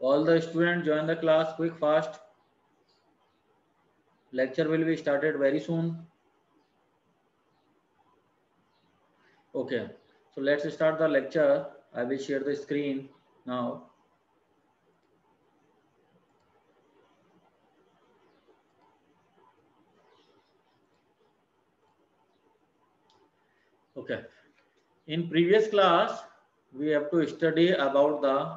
All the students join the class quick fast. Lecture will be started very soon. Okay, so let's start the lecture. I will share the screen now. Okay, in previous class we have to study about the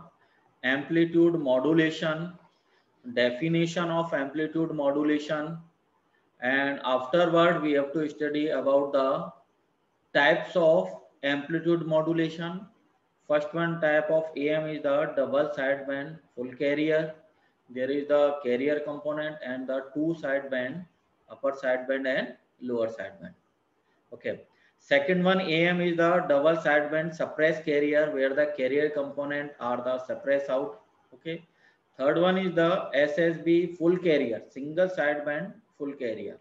amplitude modulation, definition of amplitude modulation, and afterward we have to study about the types of amplitude modulation. First one type of AM is the double sideband full carrier. There is the carrier component and the two sideband, upper sideband and lower sideband. Okay. Second one AM is the double sideband suppress carrier, where the carrier component are the suppress out. Okay. Third one is the SSB full carrier, single sideband full carrier.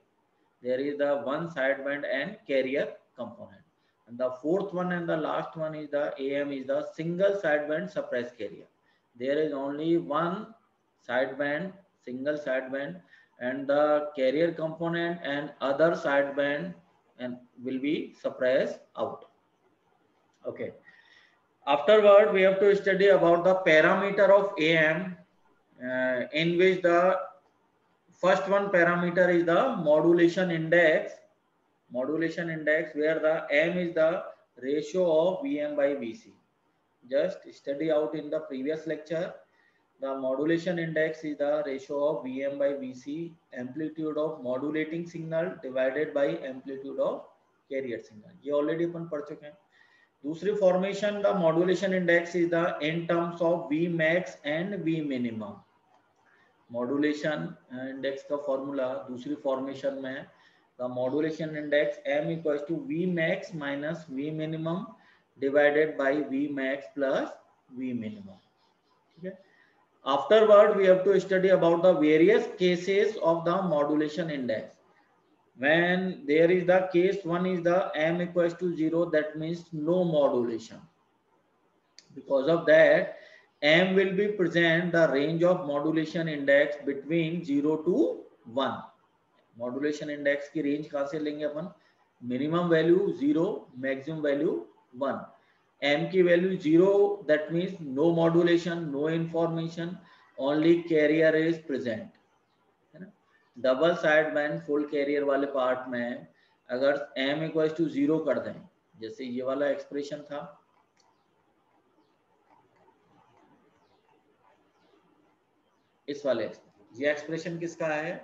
There is the one sideband and carrier component. And the fourth one and the last one is the AM is the single sideband suppress carrier. There is only one sideband, single sideband, and the carrier component and other sideband and will be suppressed out. Okay. Afterward, we have to study about the parameter of AM, in which the first one parameter is the modulation index. Modulation index, where the M is the ratio of Vm by Vc. Just study out in the previous lecture. The modulation index is the ratio of Vm by Vc, amplitude of modulating signal divided by amplitude of carrier signal. ये already अपन पढ़ चुके हैं. दूसरी formation, the modulation index is the in terms of V max and V minimum. Modulation index का formula दूसरी formation में the modulation index M equals to V max minus V minimum divided by V max plus V minimum. Okay. Afterward, we have to study about the various cases of the modulation index. When there is the case one is the M equals to 0, that means no modulation. Because of that, M will be present the range of modulation index between 0 to 1. Modulation index की range कहां से लेंगे अपन? Minimum value 0, maximum value 1. M की value 0, that means no modulation, no information, only carrier is present, है ना. Double side band full carrier वाले part में अगर एम इक्वल्स टू 0 कर दें, जैसे ये वाला एक्सप्रेशन था, इस वाले ये एक्सप्रेशन किसका है?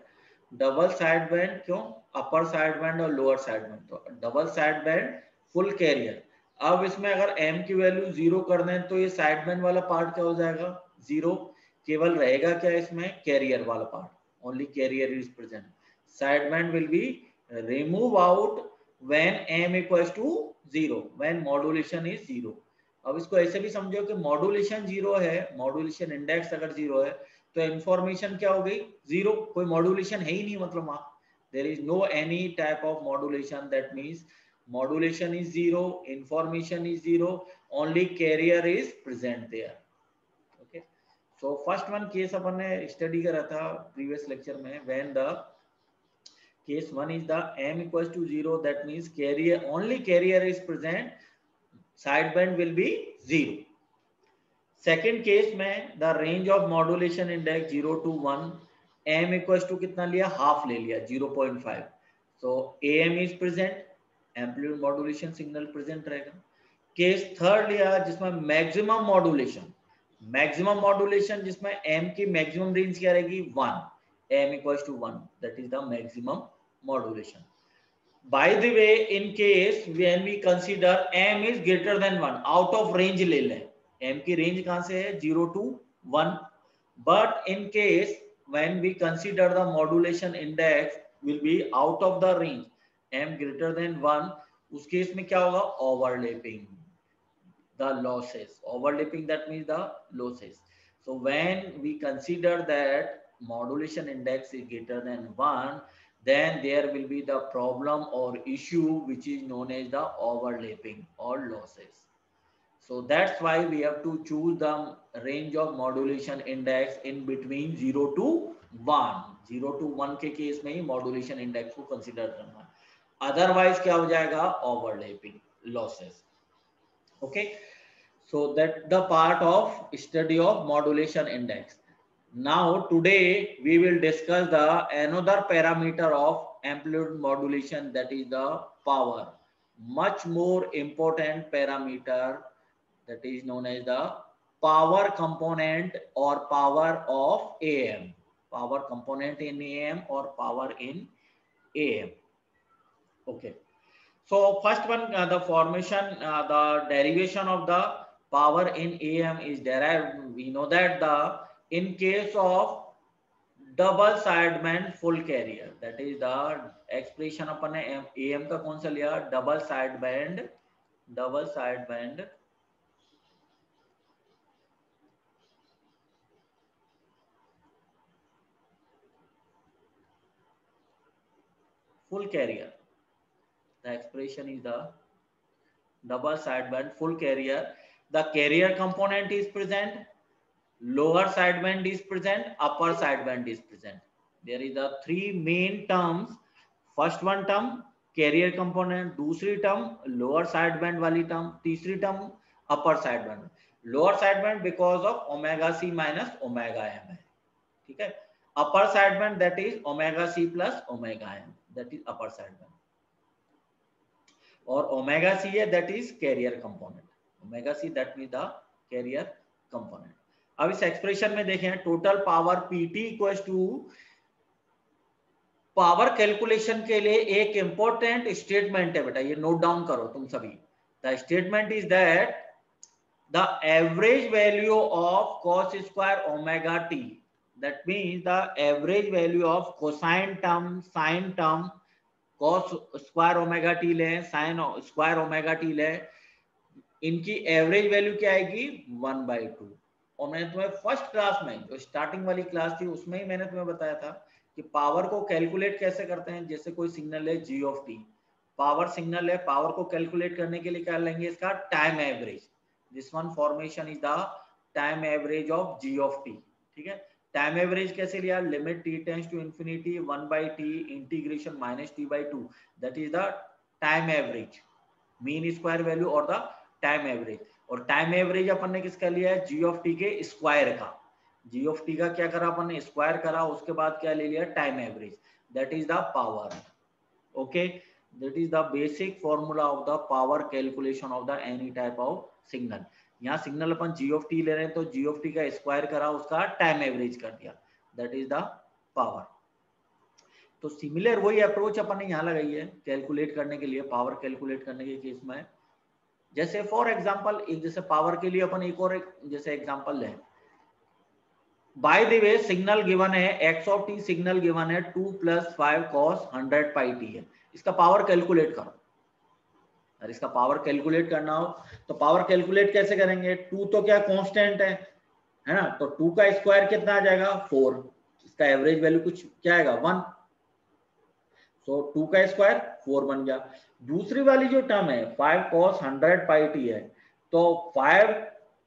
Double side band. क्यों? अपर साइड बैंड और लोअर साइड बैंड. तो double side band full carrier. अब इसमें अगर m की वैल्यू 0 कर दें तो ये साइड बैंड वाला पार्ट क्या हो जाएगा? 0. केवल रहेगा क्या इसमें? कैरियर वाला part. Only carrier is present. Side band will be remove out when m equals to 0, when modulation is 0. अब इसको ऐसे भी समझो कि मॉड्यूलेशन 0 है, मॉड्यूलेशन इंडेक्स अगर 0 है तो इंफॉर्मेशन क्या हो गई? 0. कोई मॉड्यूलेशन है ही नहीं, मतलब वहां there is no any type of modulation. That means modulation is 0, information is 0, only carrier is present there. Okay. So first one case अपन ने स्टडी करा था प्रीवियस लेक्चर में. When the case 1 is the m equals to 0, that means carrier, only carrier is present, sideband will be 0. Second case में the range of modulation index 0 to 1, m equals to कितना लिया? Half ले लिया, 0.5. So am is present, amplitude modulation signal present रहेगा. Case third लिया जिसमें maximum modulation, maximum modulation जिसमें m की मैक्सिमम रेंज क्या रहेगी? 1. m equals to 1, that is the maximum modulation. By the way, in case when we consider m is greater than 1, out of range ले लें. m की range कहां से है? 0 to 1. But in case when we consider the modulation index will be out of the range, m greater than 1, उस केस में क्या होगा? Overlapping the losses. Overlapping that means the losses. So when we consider that modulation index is greater than 1, then there will be the problem or issue which is known as the overlapping or losses. So that's why we have to choose the range of modulation index in between 0 to 1. 0 to 1 के case में ही modulation index को consider करना है, otherwise क्या हो जाएगा, overlapping losses. Okay, so that the part of study of modulation index. Now today we will discuss the another parameter of amplitude modulation, that is the power, much more important parameter, that is known as the power component or power of AM, power component in AM or power in AM. Okay, so first one, the formation, the derivation of the power in AM is derived. We know that the in case of double sideband full carrier, that is the expression अपन ने AM का कौन सा लिया, double sideband full carrier. The expression is the double sideband full carrier. The carrier component is present, lower sideband is present, upper sideband is present. There is the three main terms. First one term carrier component, दूसरी term lower sideband वाली term, तीसरी term upper sideband. Lower sideband because of omega c minus omega m है, ठीक है. Upper sideband that is omega c plus omega m, that is upper sideband. और omega c है, that is carrier component. Omega c that means the carrier component. अब इस expression में देखें, total power PT equals to, power calculation के लिए एक important statement है बेटा, ये नोट डाउन करो तुम सभी. The statement is that the average value of cos square omega T, that means the average value of cosine term, sine term, cos square omega T ले, साइन स्क्वायर ओमेगा टी ले, इनकी average value क्या आएगी, 1/2. और मैंने तुम्हें first class में, जो स्टार्टिंग वाली क्लास थी, उसमें ही मैंने तुम्हें बताया था कि पावर को कैलकुलेट कैसे करते हैं. जैसे कोई सिग्नल है g of t, power signal है, पावर को कैलकुलेट करने के लिए क्या लेंगे, इसका time average. This one formation is the time average of g of t, ठीक है. टाइम एवरेज कैसे लिया, limit t tends to infinity 1/t integration minus t/2, that is the time average, mean square value और the time average. और time average अपन ने किसका लिया है, जी ऑफ टी के स्क्वायर का. जी ऑफ टी का क्या करा अपन ने, स्क्वायर करा, उसके बाद क्या ले लिया, time average, that is the power. Okay, that is the basic formula of the power calculation of the any type of signal. यहाँ सिग्नल अपन जी ऑफ टी ले रहे हैं, तो जी ऑफ टी का स्क्वायर करा, उसका टाइम एवरेज कर दिया, दैट इज द पावर. तो सिमिलर वही अप्रोच अपन ने यहाँ लगाई है कैलकुलेट करने के लिए, पावर कैलकुलेट करने के केस में. जैसे फॉर एग्जांपल, एक जैसे पावर के लिए अपन एक और जैसे एग्जांपल लें. By the way signal given है, x of t signal given है 2 + 5 cos 100πt है. इसका पावर कैलकुलेट करो. अगर इसका पावर कैलकुलेट करना हो तो पावर कैलकुलेट कैसे करेंगे, 2 तो क्या कांस्टेंट है ना, तो 2 का स्क्वायर कितना आ जाएगा, 4. इसका एवरेज वैल्यू कुछ क्या आएगा, 1. तो 2 का स्क्वायर 4 बन गया. दूसरी वाली जो टर्म है 5 cos 100πt है, तो 5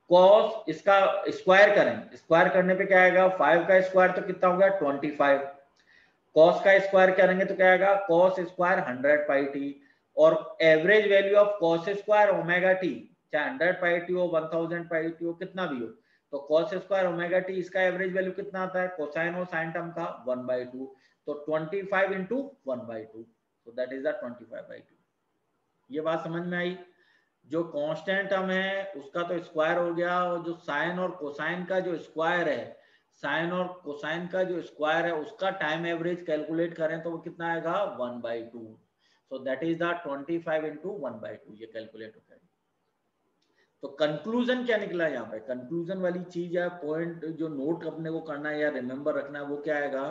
cos इसका स्क्वायर करें, स्क्वायर करने पे क्या आएगा, 5 का स्क्वायर तो कितना होगा 25, cos का स्क्वायर करेंगे तो क्या आएगा, cos स्क्वायर 100πt. और average value of cos square omega T, चाहे 100πt हो, 1000πt हो, कितना भी हो, तो cos स्क्वायर ओमेगा टी इसका एवरेज वैल्यू कितना आता है, कोसाइन और साइन टर्म का 1/2, तो 25 × 1/2, so that is the 25/2. ये बात समझ में आई. जो कांस्टेंट टर्म है उसका तो स्क्वायर हो गया, और जो साइन और कोसाइन का जो स्क्वायर है, साइन और कोसाइन का जो स्क्वायर है, उसका टाइम एवरेज कैलकुलेट करें तो वो कितना आएगा, 1/2. so that is the 25 × 1/2, ये कैलकुलेट होता है. तो कंक्लूजन क्या निकला यहाँ पे, कंक्लूजन वाली चीज है, पॉइंट जो नोट अपने को करना है या रिमेम्बर रखना है, वो क्या आएगा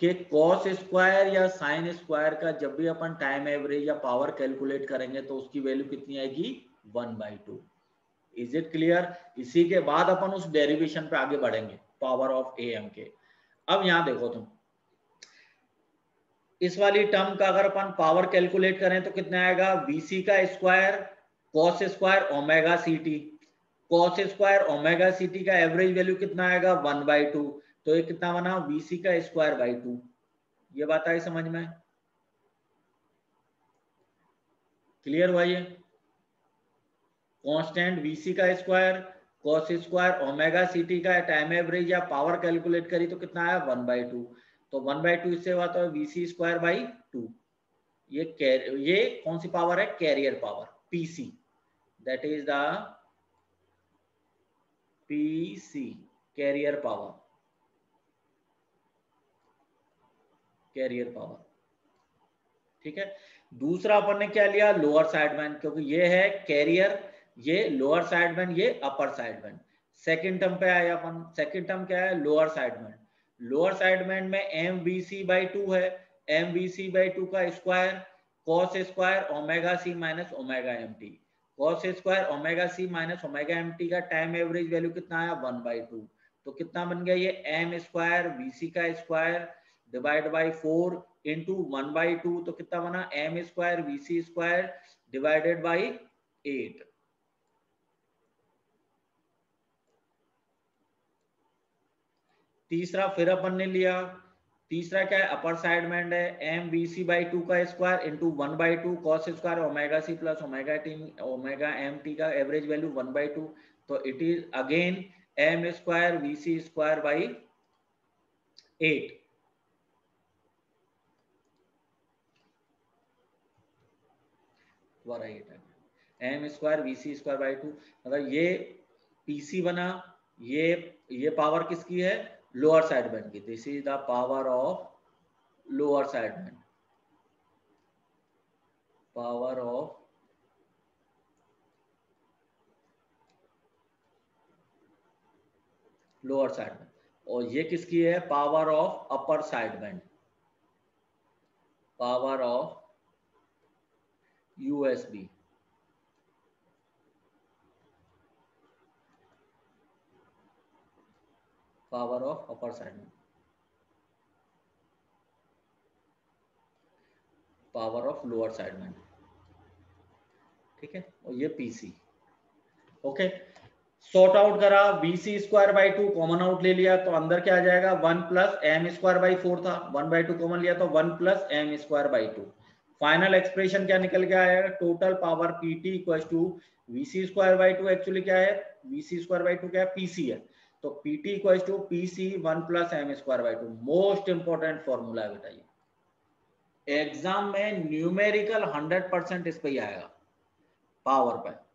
कि कॉस स्क्वायर या साइन स्क्वायर का जब भी अपन टाइम एवरेज या पावर कैलकुलेट करेंगे तो उसकी वैल्यू कितनी आएगी, 1/2. Is it clear. इसी के बाद अपन उस डेरिवेशन पे आगे बढ़ेंगे पावर ऑफ एएम के. अब यहाँ देखो तुम, इस वाली टर्म का अगर अपन पावर कैलकुलेट करें तो कितना आएगा, VC का square cos square omega CT. Cos square omega c t का एवरेज वैल्यू कितना आएगा 1/2, तो ये कितना बना VC का स्क्वायर बाई 2। ये बात आई समझ में? क्लियर हुआ? ये कांस्टेंट VC का square cos square omega c t का टाइम एवरेज या पावर कैलकुलेट करी तो कितना आया 1/2, तो 1/2 इससे हुआ तो VC स्क्वायर बाई 2। ये कौन सी पावर है? Carrier power PC, that is the PC carrier power, carrier power. ठीक है, दूसरा अपन ने क्या लिया? लोअर साइडबैंड, क्योंकि ये है कैरियर, ये लोअर साइडबैंड, ये अपर साइडबैंड। सेकंड टर्म पे आया अपन, सेकंड टर्म क्या है? Lower sideband. लोअर साइडबैंड में MVC/2 है, MVC/2 का square cos square omega c minus omega m t. Cos square omega c minus omega m t का टाइम एवरेज वैल्यू कितना आया 1/2, तो कितना बन गया? ये M स्क्वायर VC का स्क्वायर डिवाइड बाई 4 इंटू 1/2, तो कितना बना? M square VC square divided by 8। तीसरा फिर अपन ने लिया, तीसरा क्या है? अपर साइडबैंड है, MVC/2 का square into 1/2 cos square omega c plus omega m t का एवरेज वैल्यू 1/2, तो it is again M square VC square by 8। M square VC square by 2, मतलब ये PC बना। ये पावर किसकी है? लोअर साइडबैंड की। This is the power of lower sideband, power of lower sideband. और ये किसकी है? Power of upper sideband, power of USB, power of upper sideband, power of lower sideband. ठीक है, और ये PC। ओके, सॉर्ट आउट करा, VC square by 2 common out ले लिया, तो अंदर क्या आ जाएगा? 1 प्लस M स्क्वायर बाई 4 था, 1/2 कॉमन लिया तो 1 plus M square by 2। Final expression क्या निकल के आएगा? Total power PT equals to VC square by 2, actually क्या है? VC स्क्वायर बाई 2 क्या है? PC है, तो PT equals to PC 1 plus M square by 2। Most important formula है बेटा, ये एग्जाम में न्यूमेरिकल 100% इस पे ही आएगा,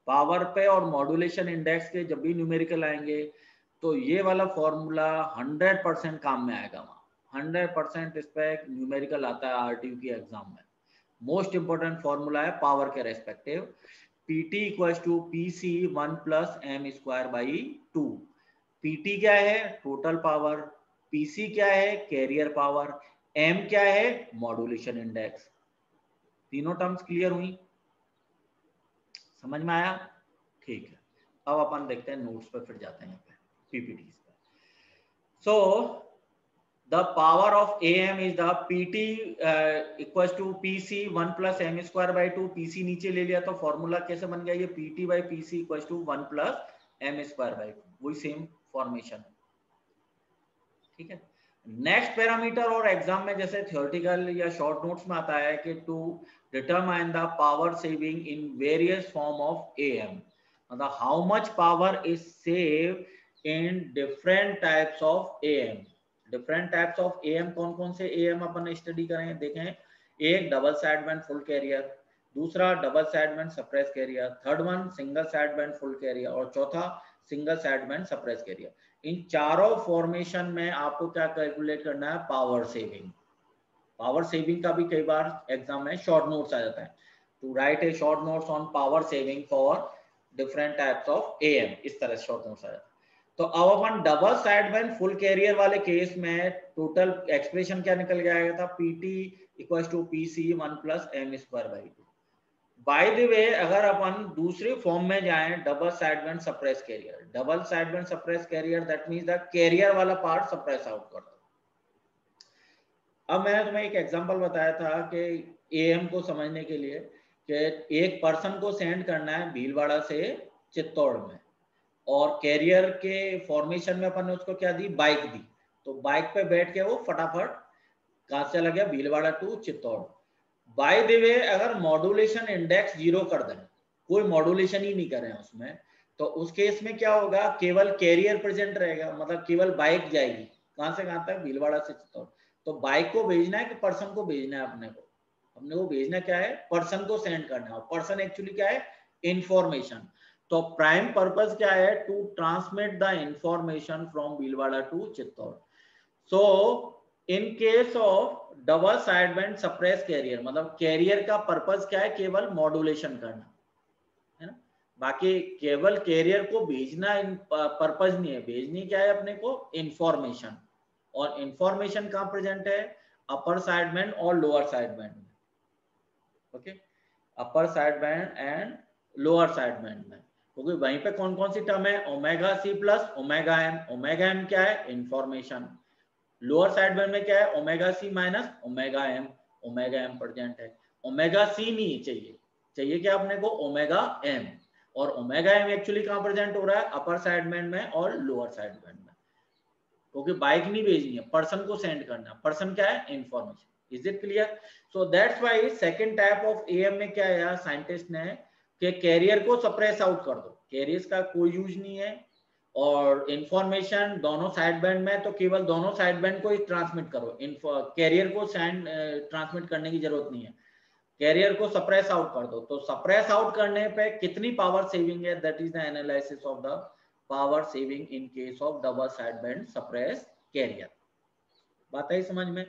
पावर पे और मॉड्यूलेशन इंडेक्स के जब भी न्यूमेरिकल आएंगे तो ये वाला फॉर्मूला 100% काम में आएगा। वहां 100% इस पे न्यूमेरिकल आता है RTU की एग्जाम में। मोस्ट इंपोर्टेंट फॉर्मूला है पावर के respective. PT equals to PC 1 plus M square by 2। PT क्या है? Total power. PC क्या है? Carrier power. M क्या है? Modulation index. तीनों टर्म्स क्लियर हुई? समझ में आया? ठीक है, अब अपन देखते हैं नोट्स पे, फिर जाते हैं यहाँ पे PPTs पे। So the power of AM is the PT equals to PC 1 plus M square by 2। PC नीचे ले लिया तो फॉर्मूला कैसे बन गया? ये PT by PC equals to 1 plus M square by 2, वही सेम फॉर्मेशन। ठीक है, नेक्स्ट पैरामीटर, और एग्जाम में जैसे थियोरेटिकल या शॉर्ट नोट्स में आता है कि to determine the power saving in various form of AM, मतलब how much power is save in different types of AM। Different types of AM कौन कौन से AM अपन स्टडी करें? देखें, एक डबल साइडबैंड फुल कैरियर, दूसरा double sideband suppress carrier, third one single sideband full carrier, और चौथा single sideband suppress carrier. इन चारों फॉर्मेशन में आपको क्या कैलकुलेट करना है? Power saving. पावर सेविंग का भी कई बार एग्जाम में शॉर्ट नोट्स आ जाता है, to write a short notes on power saving for different types of AM, इस तरह शॉर्ट नोट्स आ जाता है। तो अब अपन डबल साइडबैंड फुल कैरियर वाले केस में टोटल एक्सप्रेशन क्या निकल के आएगा था? PT equals to PC 1 plus M square by 2। By the way, अगर अपन दूसरे फॉर्म में जाएं, double sideband suppress carrier, double sideband suppress carrier, that means the carrier वाला पार्ट सप्रेस आउट कर दो। अब मैंने तुम्हें एक एग्जांपल बताया था कि AM को समझने के लिए कि एक पर्सन को सेंड करना है भीलवाड़ा से चित्तौड़ में, और कैरियर के फॉर्मेशन में अपन ने उसको क्या दी, बाइक दी। तो बाइक पे बैठ के वो फटाफट कहां से चला गया, Bhilwara to Chittor. By the way अगर मॉड्यूलेशन इंडेक्स 0 कर दें, कोई मॉड्यूलेशन ही नहीं करें उसमें, तो उस केस में क्या होगा, केवल कैरियर प्रेजेंट रहेगा, मतलब केवल बाइक जाएगी कहां से कहां तक, भीलवाड़ा से चित्तौड़। तो बाइक को भेजना है कि पर्सन को भेजना है, अपने को भेजना क्या है, पर्सन को सेंड करना है। और पर्सन एक्चुअली क्या है, इंफॉर्मेशन। तो प्राइम पर्पस क्या है, to transmit the information from Bhilwara to Chittor. So in case of double sideband suppress carrier, मतलब कैरियर का पर्पस क्या है, केवल मॉड्यूलेशन करना है ना, बाकी केवल कैरियर को भेजना पर्पस नहीं है। भेजनी क्या है अपने को, इंफॉर्मेशन। और इंफॉर्मेशन कहां प्रेजेंट है, अपर साइडबैंड और लोअर साइडबैंड में। Okay, upper sideband and lower sideband में, क्योंकि वहीं पे कौन कौन सी टर्म है, omega c plus omega m. Omega m क्या है, इंफॉर्मेशन। लोअर साइडबैंड में क्या है, omega c minus omega m. Omega m present है, ओमेगा सी नहीं चाहिए, चाहिए क्या अपने को, ओमेगा एम। और ओमेगा एम एक्चुअली कहां प्रेजेंट हो रहा है, अपर साइडबैंड में और लोअर साइडबैंड में, क्योंकि बाइक नहीं भेजनी है, पर्सन को सेंड करना। पर्सन क्या है, information. Is it clear? So that's why second type of am में क्या है, साइंटिस्ट ने कि कैरियर को सप्रेस आउट कर दो, कैरियर्स का कोई यूज नहीं है। और इंफॉर्मेशन दोनों साइड बैंड में, तो केवल दोनों साइड बैंड को ही ट्रांसमिट करो, कैरियर को ट्रांसमिट करने की जरूरत नहीं है, कैरियर को सप्रेस आउट कर दो। तो सप्रेस आउट करने पे कितनी पावर सेविंग है, that is the analysis of the power saving in case of double side band suppress carrier. बात आई समझ में?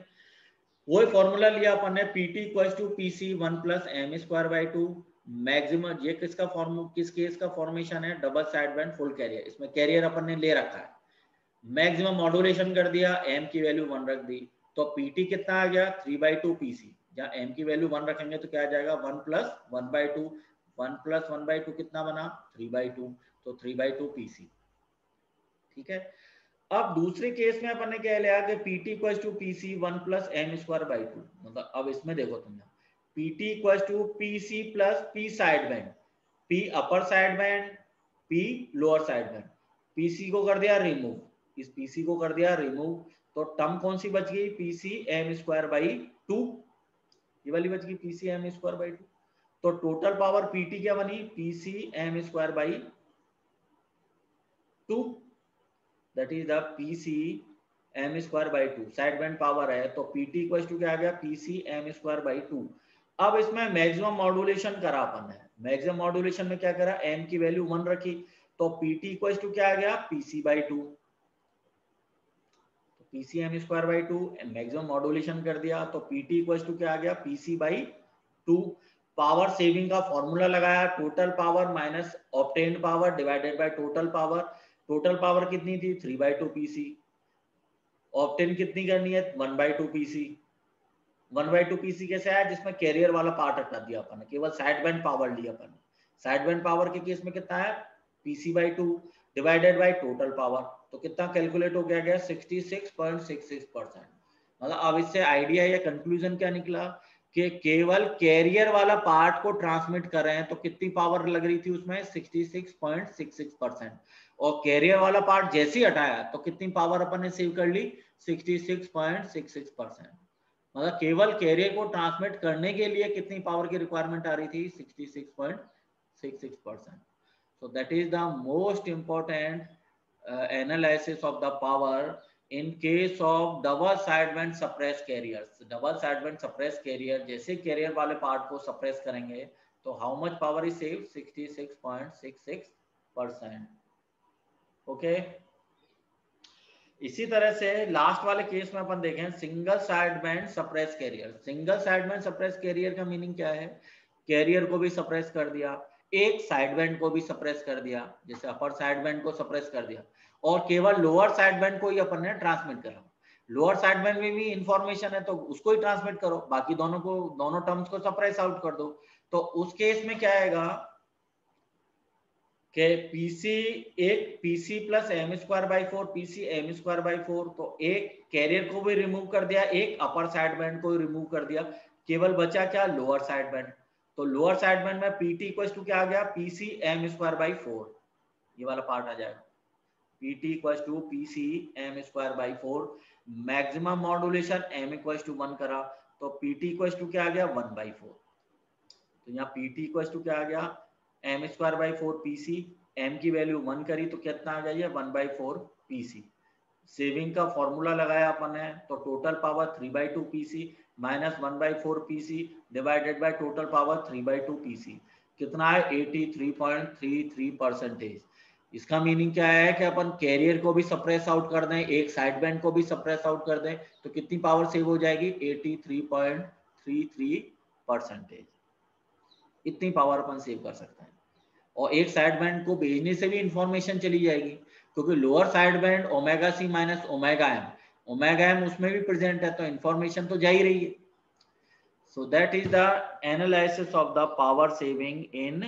वही फॉर्मूला लिया अपन ने, PT equals to PC 1 plus m square by 2। Maximum, ये किसका फॉर्म, किस केस का फॉर्मेशन है, double side band full carrier. इसमें कैरियर अपन ने ले रखा है, मैक्सिमम मॉड्यूलेशन कर दिया, एम की वैल्यू 1 रख दी, तो पीटी कितना आ गया, 3/2 पीसी। जहाँ एम की वैल्यू 1 रखेंगे तो क्या आ जाएगा, 1 प्लस 1/2। 1 प्लस 1/2 कितना बना, 3/2, तो 3/2 पीसी। ठीक है। अब दूसरे केस में अपन ने क्या लिया कि PT equal to PC 1 plus m square by 2। मतलब अब इसमें देखो तुमने, PT equal to PC plus P side band, P upper side band, P lower side band. PC को कर दिया रिमूव, इस पीसी को कर दिया रिमूव, तो टर्म कौन सी बच गई, पीसी एम स्क्वायर बाई 2, ये वाली बच गई पीसी एम स्क्वायर बाई 2। तो टोटल पावर पीटी क्या बनी, PC m square by 2, that is the PC m square by 2। Side band power है, तो पीटी इक्वल टू क्या आ गया, पीसी एम स्क्वायर बाई 2। अब इसमें मैक्सिमम मॉड्यूलेशन करा अपन ने, मैक्सिमम मॉड्यूलेशन में क्या करा, एम की वैल्यू 1 रखी, तो पीटी इक्वल टू क्या आ गया, PC by 2। PC m square by 2 maximum modulation कर दिया, तो पीटी इक्वल टू क्या आ गया, पीसी बाई 2। पावर सेविंग का फॉर्मूला लगाया, total power minus obtained power divided by total power. Total power कितनी थी, 3/2 पीसी। ऑब्टेन कितनी करनी है, 1/2 पीसी। 1/2 पीसी कैसे आया, जिसमें कैरियर वाला पार्ट हटा दिया अपन ने, केवल साइड बैंड पावर लिया अपन ने। साइड बैंड पावर के केस में कितना है, PC by 2 divided by total power, तो कितना कैलकुलेट हो गया, 66.66%। मतलब अब इससे आइडिया या कंक्लूजन क्या निकला कि केवल कैरियर वाला पार्ट को ट्रांसमिट कर रहे हैं, तो कितनी पावर लग रही थी उसमें, 66.66%। और कैरियर वाला पार्ट जैसे ही हटाया तो कितनी पावर अपन ने सेव कर ली, 66.66%। मतलब केवल कैरियर को ट्रांसमिट करने के लिए कितनी पावर की रिक्वायरमेंट आ रही थी, 66.66%। so that is the most important analysis of the power in case of double sideband suppressed carriers। double sideband suppressed carrier जैसे कैरियर वाले पार्ट को सप्रेस करेंगे तो how much power is save, 66.66%। Okay, इसी तरह से लास्ट वाले case में अपन देखें, single side band suppress carrier. Single side band suppress carrier का मीनिंग क्या है, कैरियर को भी सप्रेस कर दिया, एक साइड बैंड को भी सप्रेस कर दिया, जैसे अपर साइड बैंड को सप्रेस कर दिया, और केवल लोअर साइड बैंड को ही अपन ने ट्रांसमिट करा। लोअर साइड बैंड में भी इंफॉर्मेशन है तो उसको ही ट्रांसमिट करो, बाकी दोनों को, दोनों टर्म्स को सप्रेस आउट कर दो। तो उस केस में क्या आएगा कि पीसी, एक PC plus m square by 4, PC m square by 4, तो एक कैरियर को भी रिमूव कर दिया, एक अपर साइड बैंड को रिमूव कर दिया, केवल बचा क्या, लोअर साइड बैंड। तो लोअर साइड बैंड में पीटी इक्वल टू क्या आ गया, पीसी एम स्क्वायर बाई 4, ये वाला पार्ट आ जाएगा। PT equals to PC m square by 4, maximum modulation m equals to 1 करा तो PT इक्वल्स टू क्या आ गया 1/4। तो यहाँ PT इक्वल्स टू क्या आ गया m square by 4 PC, m की वैल्यू 1 करी तो कितना आ गया 1/4 PC। सेविंग का फॉर्मूला लगाया अपन है तो total power 3/2 PC minus 1/4 PC divided by total power 3/2 PC कितना है 83.33%। इसका मीनिंग क्या है कि अपन कैरियर को भी सप्रेस आउट कर दें, एक साइड बैंड को भी सप्रेस आउट कर दें तो कितनी पावर सेव हो जाएगी 83.33%। इतनी पावर अपन सेव कर सकते हैं और एक साइड बैंड को भेजने से भी इंफॉर्मेशन चली जाएगी क्योंकि lower side band omega c minus omega m उसमें भी प्रेजेंट है तो इंफॉर्मेशन तो जा ही रही है। So that is the analysis of the power saving in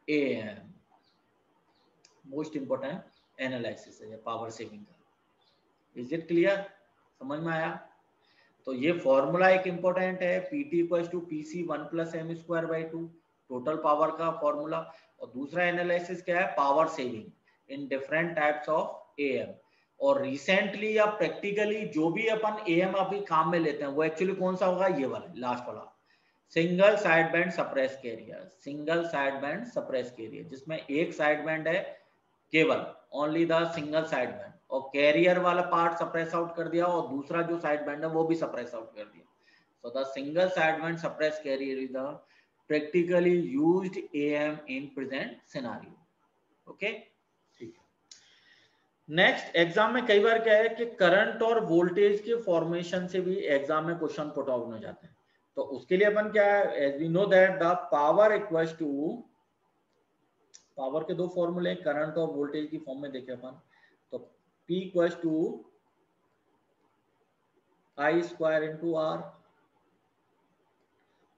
AM। Most important analysis है पावर सेविंग का। Is it clear? समझ में आया? तो ये फॉर्मूला एक इंपॉर्टेंट है PT equals to PC 1 + m square by 2 total power का फॉर्मूला। और दूसरा एनालिसिस क्या है power saving in different types of AM। और रिसेंटली या प्रैक्टिकली जो भी अपन AM अभी काम में लेते हैं वो एक्चुअली कौन सा होगा ये वाला लास्ट वाला single side band suppress carrier. Single side band suppress carrier जिसमें एक साइड बैंड है केवल only the single side band और कैरियर वाला पार्ट सप्रेस आउट कर दिया और दूसरा जो साइड बैंड है वो भी सप्रेस आउट कर दिया। So the single side band suppress carrier is the practically used AM in present scenario। Okay ठीक है। नेक्स्ट एग्जाम में कई बार क्या है कि करंट और वोल्टेज के फॉर्मेशन से भी एग्जाम में क्वेश्चन पुट आउट हो जाते हैं तो उसके लिए अपन क्या है as we know that the power equals to power के दो फॉर्मूले करंट और वोल्टेज की फॉर्म में देखे अपन तो P equals to I square into R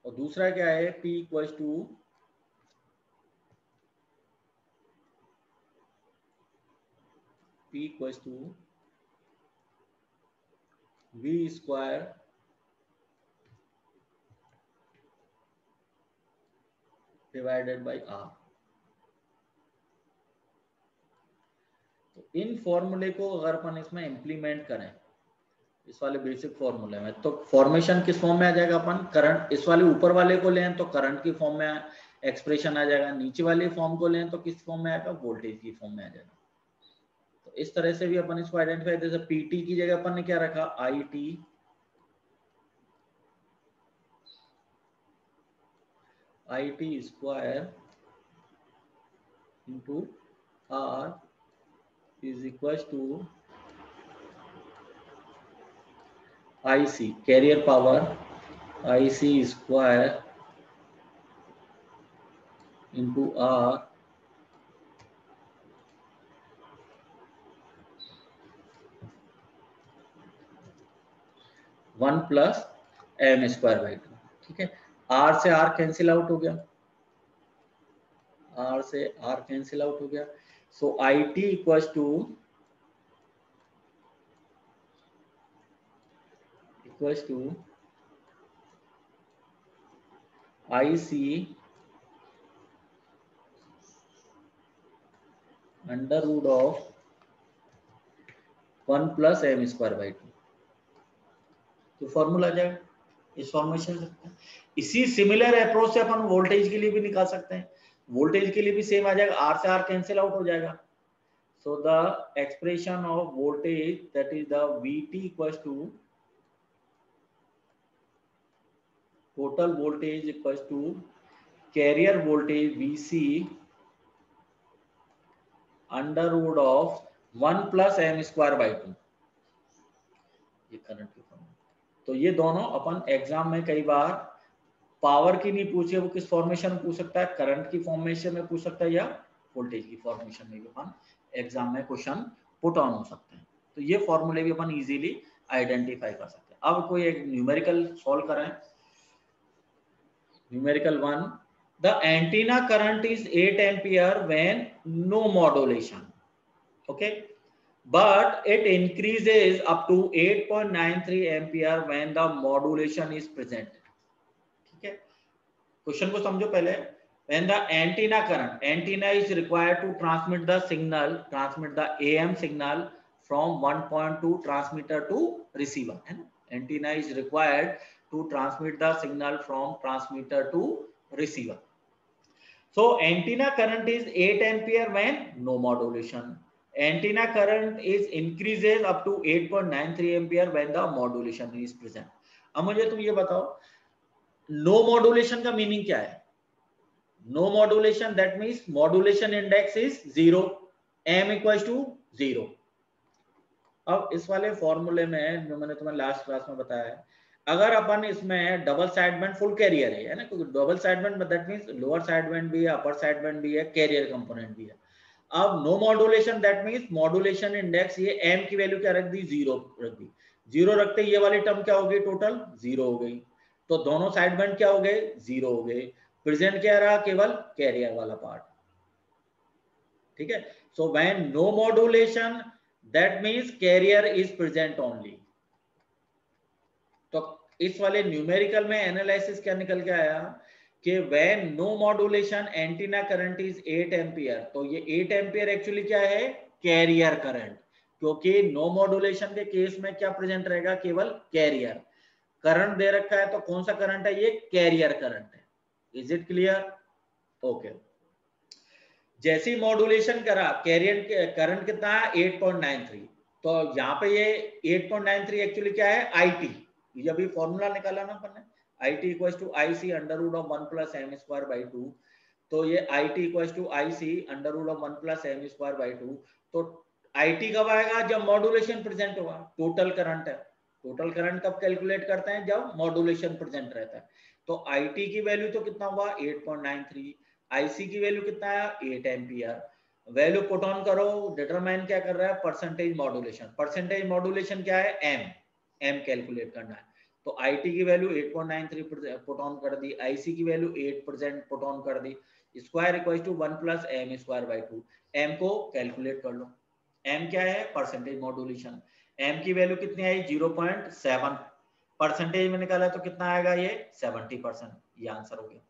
और दूसरा क्या है P equals to V square divided by R। तो इन फॉर्मूले को अगर अपन इसमें इंप्लीमेंट करें इस वाले बेसिक फॉर्मूले में तो फॉर्मेशन किस फॉर्म में आ जाएगा अपन करंट इस वाले ऊपर वाले को लें तो करंट की फॉर्म में एक्सप्रेशन आ जाएगा, नीचे वाले फॉर्म को लें तो किस फॉर्म में आएगा वोल्टेज की फॉर्म में आ जाएगा। तो इस तरह से भी अपन इसको आइडेंटिफाई जैसे PT की जगह अपन ने क्या रखा IT square into R is equal to IC carrier power IC square into R 1 + m square by 2। ठीक है, R से R कैंसिल आउट हो गया, R से R कैंसिल आउट हो गया। So IT equals to IC under root of 1 + m square by 2। तो formula आ जाएगा इस फॉर्मेशन से। इसी सिमिलर अप्रोच से अपन वोल्टेज के लिए भी निकाल सकते हैं, वोल्टेज के लिए भी सेम आ जाएगा, R से R कैंसिल आउट हो जाएगा। So the expression of voltage that is the VT equals to total voltage equals to carrier voltage VC under root of 1 + m square by 2। ये करंट की form. तो ये दोनों अपन exam में कई बार पावर की नहीं पूछे, वो किस फॉर्मेशन में पूछ सकता है, करंट की फॉर्मेशन में पूछ सकता है या वोल्टेज की फॉर्मेशन में भी अपन एग्जाम में क्वेश्चन पुट ऑन हो सकते हैं। तो ये फॉर्मूले भी अपन इजीली आइडेंटिफाई कर सकते हैं। अब कोई एक न्यूमेरिकल सॉल्व करें। Numerical 1, the antenna current is 8 ampere when no modulation, okay, but it increases up to 8.93 ampere when the modulation is present। ठीक है, क्वेश्चन को समझो पहले। when the antenna is required to transmit the AM signal from one point to transmitter to receiver, है ना? Antenna is required to transmit the signal from transmitter to receiver. So antenna current is 8 ampere when no modulation. Antenna current is increases up to 8.93 ampere when the modulation is present. अब मुझे तुम ये बताओ, no modulation का meaning क्या है? No modulation, that means modulation index is 0, m equal to 0. अब इस वाले फॉर्मूले में जो मैंने तुम्हें लास्ट क्लास में बताया है, अगर अपन इसमें डबल साइडबैंड फुल कैरियर है ना, क्योंकि double sideband that means lower sideband भी है, अपर साइडबैंड भी है, कैरियर कंपोनेंट भी है. अब no modulation that means modulation index ये m की वैल्यू क्या रख दी? 0 रख दी. 0 रखते ये वाली टर्म क्या हो गई? टोटल 0 हो गई. तो दोनों साइडबैंड क्या हो गए? 0 हो गए. प्रेजेंट क्या रहा? केवल कैरियर वाला पार्ट. ठीक है. So when no modulation that means carrier is present only. तो इस वाले न्यूमेरिकल में एनालिसिस क्या निकल के आया कि when no modulation antenna current is 8 ampere. तो ये 8 एम्पियर एक्चुअली क्या है? Carrier current. क्योंकि नो मॉड्यूलेशन के केस में क्या प्रेजेंट रहेगा? केवल कैरियर करंट दे रखा है. तो कौन सा करंट है? ये कैरियर करंट है. Is it clear? ओके. जैसी मॉड्यूलेशन करा, कैरियर करंट कितना है? 8.93. तो यहाँ पे ये 8.93 एक्चुअली क्या है? IT. ये अभी फॉर्मूला निकाला ना अपन ने, IT equal to IC under root of 1 plus m square by 2. तो ये IT equal to IC under root of 1 plus m square by 2. तो IT कब आएगा? जब मॉड्यूलेशन प्रेजेंट होगा. टोटल करंट है. टोटल करंट कब कैलकुलेट करते हैं? जब मॉड्यूलेशन प्रेजेंट रहता है. तो IT की वैल्यू तो कितना हुआ? 8.93. IC की वैल्यू कितना है? 8 एम्पियर. वैल्यू पुट ऑन करो. डिटरमाइन क्या कर रहा है? Percentage modulation. परसेंटेज मॉड्यूलेशन क्या है? m कैलकुलेट करना है. तो IT की वैल्यू 8.93 पुट ऑन कर दी, IC की वैल्यू 8% पुट ऑन कर दी. Square equal to 1 plus m square by 2. m को कैलकुलेट कर लो. m क्या है? Percentage modulation. m की वैल्यू कितनी आई? 0.7. परसेंटेज में निकाला तो कितना आएगा? ये 70%. ये आंसर हो गया.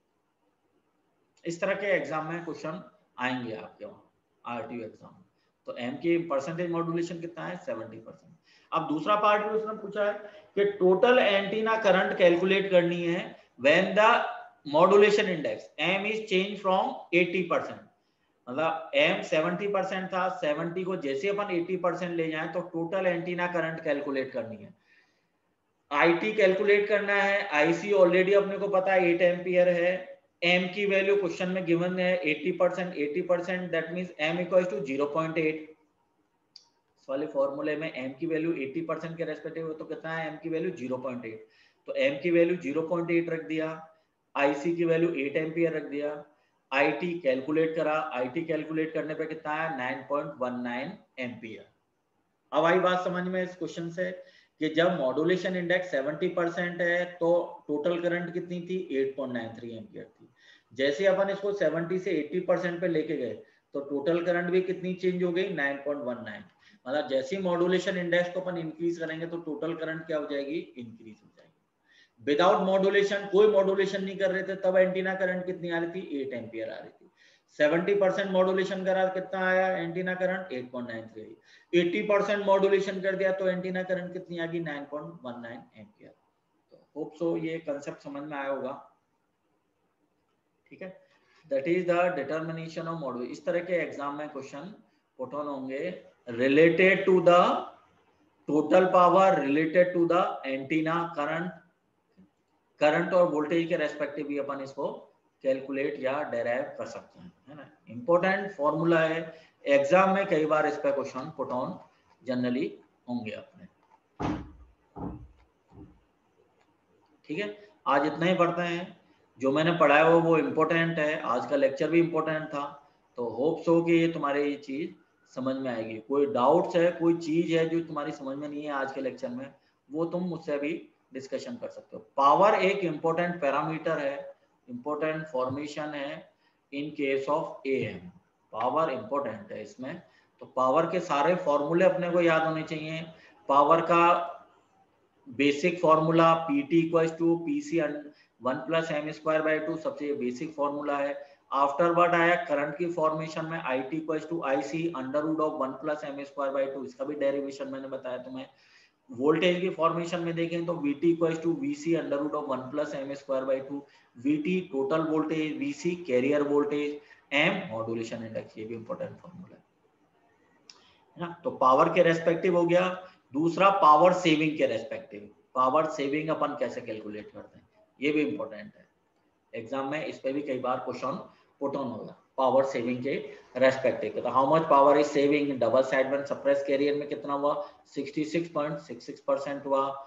इस तरह के एग्जाम में क्वेश्चन आएंगे आपके वहां RTO एग्जाम. तो m की परसेंटेज मॉड्यूलेशन कितना है? 70%. अब दूसरा पार्ट भी उसने पूछा है कि टोटल एंटीना करंट कैलकुलेट करनी है when the modulation index m is change from 80%. मतलब m 70% था, 70 को जैसे अपन 80% ले जाएं तो टोटल एंटीना करंट कैलकुलेट करनी है. IT कैलकुलेट करना है. IC ऑलरेडी अपने को पता है 8 एम्पियर है. m की वैल्यू क्वेश्चन में गिवन है 80%. That means m equal to 0.8. वाले फॉर्मूले में m की वैल्यू 80% के रेस्पेक्टिव तो कितना है? m की वैल्यू 0.8. तो m की वैल्यू 0.8 रख दिया. IC की वैल्यू 8 एम्पियर रख दिया. IT कैलकुलेट करा. IT कैलकुलेट करने पे कितना है? 9.19 एम्पियर. अब आई बात समझ में इस क्वेश्चन से कि जब मॉड्यूलेशन इंडेक्स 70% है तो टोटल करंट कितनी थी? 8.93 एम्पियर थी. जैसे अपन इसको 70 से 80% पे लेके गए तो टोटल करंट भी कितनी चेंज हो गई? 9.19. मतलब जैसे मॉड्यूलेशन इंडेक्स को अपन इंक्रीज करेंगे तो टोटल करंट क्या हो जाएगी? इंक्रीज हो जाएगी. विदाउट मॉड्यूलेशन, कोई मॉड्यूलेशन नहीं कर रहे थे तब एंटीना करंट कितनी आ रही थी? 8 एम्पियर आ रही थी. 70% मॉड्यूलेशन करा, कितना आया एंटीना करंट? 8.93. 80% मॉड्यूलेशन कर दिया तो एंटीना करंट कितनी आ गई? 9.19 एम्पियर. तो होप सो ये कंसेप्ट समझ में आया होगा. ठीक है. That is the determination of module. इस तरह के एग्जाम में क्वेश्चन पुट ऑन होंगे related to the total power, related to the antenna current और वोल्टेज के रेस्पेक्टिव भी अपन इसको कैलकुलेट या डेराइव कर सकते हैं, है ना. इंपॉर्टेंट फॉर्मूला है. एग्जाम में कई बार इस पे क्वेश्चन पुट ऑन जनरली होंगे अपने. ठीक है. आज इतना ही पढ़ते हैं. जो मैंने पढ़ाया वो इम्पोर्टेंट है. आज का लेक्चर भी इम्पोर्टेंट था. तो होप सो कि ये तुम्हारे ये चीज समझ में आएगी. कोई डाउट्स है, कोई चीज है जो तुम्हारी समझ में नहीं है आज के लेक्चर में, वो तुम मुझसे भी डिस्कशन कर सकते हो. पावर एक इंपॉर्टेंट पैरामीटर है, इंपॉर्टेंट फॉर्मेशन है इन case of AM. Power important है इसमें. तो पावर के सारे फॉर्मूले अपने को याद होने चाहिए. पावर का basic formula PT equal to PC 1 plus m square by 2 सबसे बेसिक फॉर्मूला है. आफ्टरवर्ड आया करंट की फॉर्मेशन में IT equal to IC under root of 1 plus ma²/2, इसका भी डेरिवेशन मैंने बताया तुम्हें। वोल्टेज की फॉर्मेशन में देखें तो VT equal to VC under root of 1 plus ma²/2, VT total voltage, VC carrier voltage, M modulation index, ये भी इंपॉर्टेंट फॉर्मूला है ना। तो पावर के रेस्पेक्टिव हो गया। दूसरा पावर सेविंग के रेस्पेक्टिव, पावर सेविंग अपन कैसे कैलकुलेट करते हैं, ये भी इंपॉर्टेंट है। एग्जाम में इस पे भी कई बार क्वेश्चन पुट ऑन होगा, पावर सेविंग के रेस्पेक्टिव। तो how much power is saving, double sideband suppress carrier में कितना हुआ, 66.66% हुआ।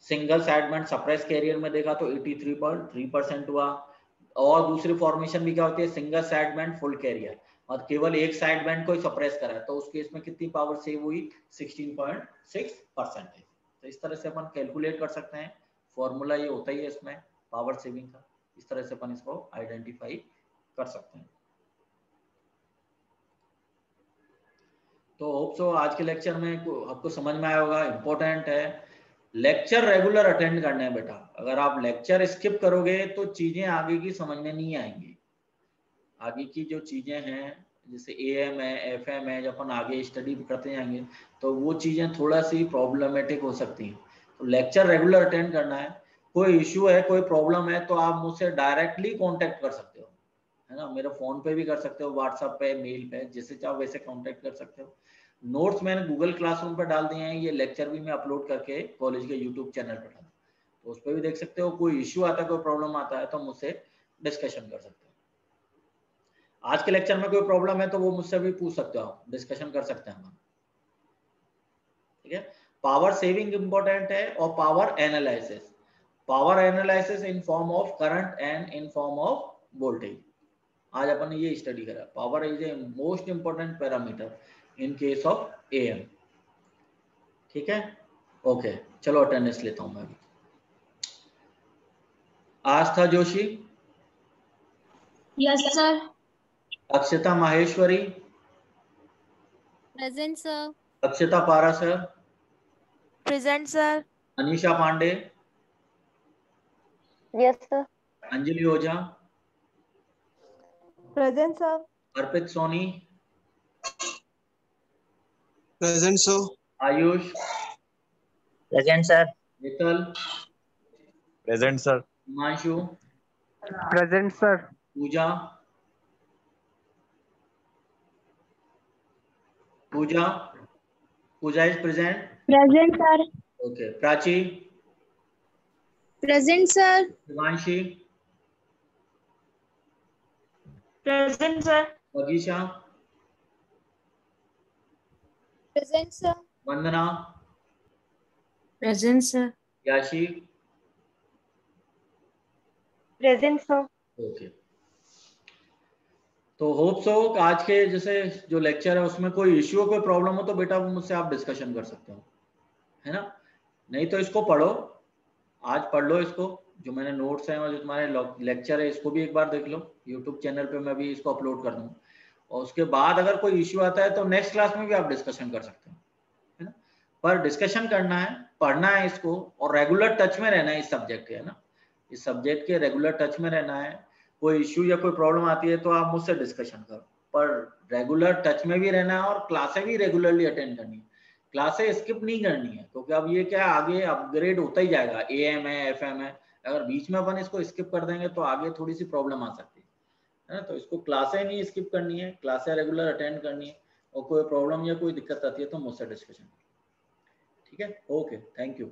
सिंगल साइडबैंड सप्रेस कैरियर में देखा तो 83.3% हुआ। और दूसरी फॉर्मेशन भी क्या होती है, सिंगल साइडबैंड फुल कैरियर, और केवल एक साइड बैंड को सप्रेस करा है तो उस केस में कितनी पावर सेव हुई, 16.6%। तो इस तरह से अपन कैलकुलेट कर सकते हैं, फॉर्मूला ये होता ही है इसमें पावर सेविंग का, इस तरह से अपन इसको आइडेंटिफाई कर सकते हैं। तो होप सो आज के लेक्चर में आपको समझ में आया होगा। इंपॉर्टेंट है, लेक्चर रेगुलर अटेंड करने हैं बेटा। अगर आप लेक्चर स्किप करोगे तो चीजें आगे की समझ में नहीं आएंगी। आगे की जो चीजें हैं जैसे AM है, FM है, जब अपन आगे स्टडी करते जाएंगे तो वो चीजें थोड़ा सी प्रॉब्लमेटिक हो सकती हैं। तो लेक्चर रेगुलर अटेंड करना है। कोई इश्यू है, कोई प्रॉब्लम है तो आप मुझसे डायरेक्टली कांटेक्ट कर सकते हो, है ना। मेरे फोन पे भी कर सकते हो, व्हाट्सएप पे, मेल पे, जैसे चाहो वैसे कांटेक्ट कर सकते हो। नोट्स मैंने गूगल क्लासरूम पर डाल दिए हैं, ये लेक्चर भी मैं अपलोड करके कॉलेज के यूट्यूब चैनल पर डाल, तो उस पर भी देख सकते हो। कोई इश्यू आता है, कोई प्रॉब्लम आता है तो मुझसे डिस्कशन कर सकते हो। आज के लेक्चर में कोई प्रॉब्लम है तो वो मुझसे भी पूछ सकते हो, आप डिस्कशन कर सकते हैं हम, ठीक है। पावर सेविंग इंपॉर्टेंट है और power analysis, power analysis in form of current and in form of voltage. आज अपन ने ये स्टडी करा। Power is a most important parameter in case of AM, ठीक है। ओके, चलो अटेंडेंस लेता हूं मैं अभी। Aastha Joshi, yes sir. Akshata Maheshwari, present sir. Akshata Parashar, present sir. Anisha Pandey, yes sir. Anjali Ojha, present sir. Arpit Soni, present sir. Ayush, present sir. Mittal, present sir. Himanshu, present sir. Pooja, Pooja, Pooja is present. Present sir. Okay, Prachi, present sir. Shivanshi, present sir. Magisha, present sir. Vandana, present sir. Yashi. Present sir. Okay, तो hope so आज के जैसे जो lecture है उसमें कोई issue, कोई problem हो तो बेटा मुझसे आप डिस्कशन कर सकते हो, है ना। नहीं तो इसको पढ़ो, आज पढ़ लो इसको, जो मैंने नोट्स हैं और जो तुम्हारे लेक्चर है इसको भी एक बार देख लो। यूट्यूब चैनल पे मैं भी इसको अपलोड कर दूंगा, और उसके बाद अगर कोई इश्यू आता है तो नेक्स्ट क्लास में भी आप डिस्कशन कर सकते हो, है ना। पर डिस्कशन करना है, पढ़ना है इसको, और रेगुलर टच में रहना है इस सब्जेक्ट के, है ना। इस सब्जेक्ट के रेगुलर टच में रहना है। कोई इश्यू या कोई प्रॉब्लम आती है तो आप मुझसे डिस्कशन करो, पर रेगुलर टच में भी रहना है और क्लासें भी रेगुलरली अटेंड करनी है। क्लासें स्किप नहीं करनी है, क्योंकि अब ये क्या आगे अपग्रेड होता ही जाएगा। AM है, FM है, अगर बीच में अपन इसको स्किप कर देंगे तो आगे थोड़ी सी प्रॉब्लम आ सकती है ना। तो इसको क्लासें नहीं स्किप करनी है, क्लासें रेगुलर अटेंड करनी है, और कोई प्रॉब्लम या कोई दिक्कत आती है तो मुझसे डिस्कशन, ठीक है। Okay, thank you.